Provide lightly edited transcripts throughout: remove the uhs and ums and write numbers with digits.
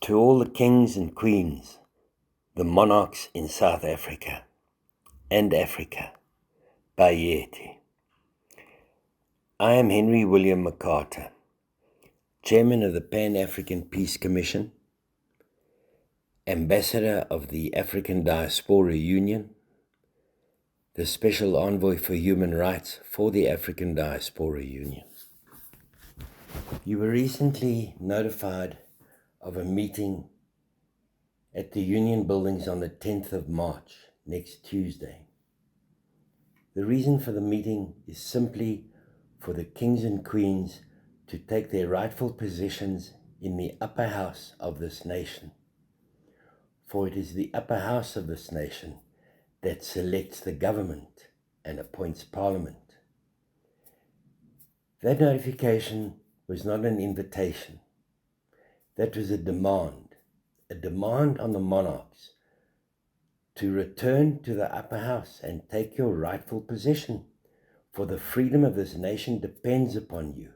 To all the kings and queens, the monarchs in South Africa and Africa, Bayeti. I am Henry William McCarter, Chairman of the Pan-African Peace Commission, Ambassador of the African Diaspora Union, the Special Envoy for Human Rights for the African Diaspora Union. You were recently notified of a meeting at the Union Buildings on the 10th of March, next Tuesday. The reason for the meeting is simply for the kings and queens to take their rightful positions in the upper house of this nation. For it is the upper house of this nation that selects the government and appoints parliament. That notification was not an invitation. That was a demand on the monarchs to return to the upper house and take your rightful position, for the freedom of this nation depends upon you.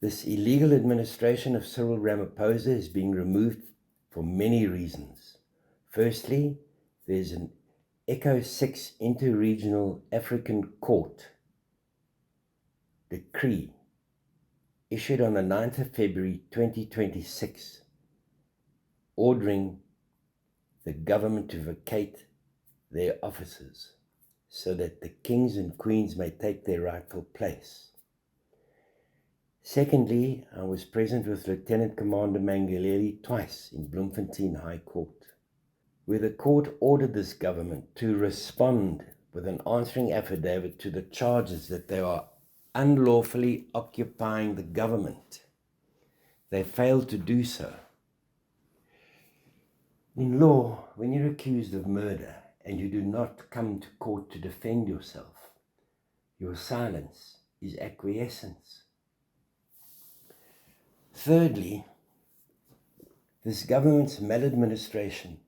This illegal administration of Cyril Ramaphosa is being removed for many reasons. Firstly, there's an ECHO 6 Inter-Regional African Court decree issued on the 9th of February 2026, ordering the government to vacate their offices so that the kings and queens may take their rightful place. Secondly, I was present with Lieutenant Commander Mangaleli twice in Bloemfontein High Court, where the court ordered this government to respond with an answering affidavit to the charges that they are unlawfully occupying the government. They failed to do so. In law, when you're accused of murder and you do not come to court to defend yourself, your silence is acquiescence. Thirdly, this government's maladministration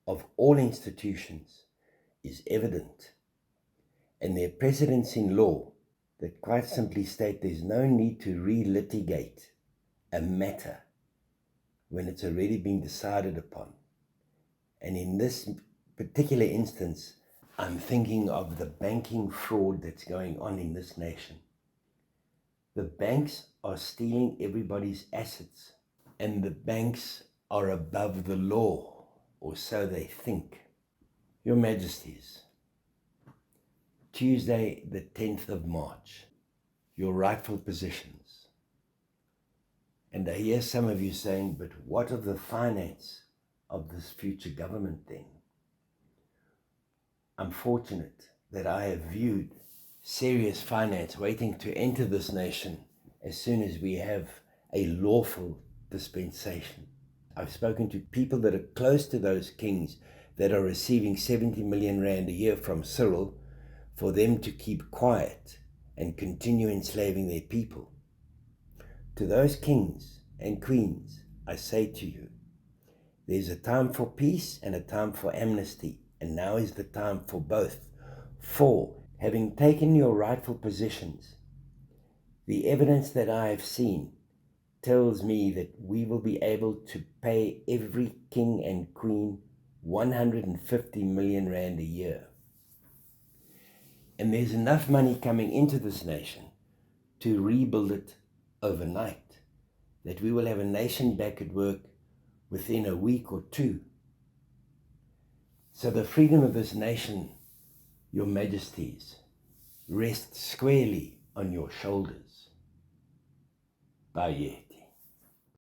of all institutions is evident, and their precedents in law that quite simply state there's no need to relitigate a matter when it's already been decided upon. And in this particular instance, I'm thinking of the banking fraud that's going on in this nation. The banks are stealing everybody's assets, and the banks are above the law, or so they think. Your Majesties, Tuesday the 10th of March, your rightful positions. And I hear some of you saying, but what of the finance of this future government then? I'm fortunate that I have viewed serious finance waiting to enter this nation as soon as we have a lawful dispensation. I've spoken to people that are close to those kings that are receiving 70 million rand a year from Cyril for them to keep quiet and continue enslaving their people. To those kings and queens, I say to you, there's a time for peace and a time for amnesty, and now is the time for both. For, having taken your rightful positions, the evidence that I have seen tells me that we will be able to pay every king and queen 150 million rand a year. And there's enough money coming into this nation to rebuild it overnight, that we will have a nation back at work within a week or two. So the freedom of this nation, your Majesties, rests squarely on your shoulders. Bayeti.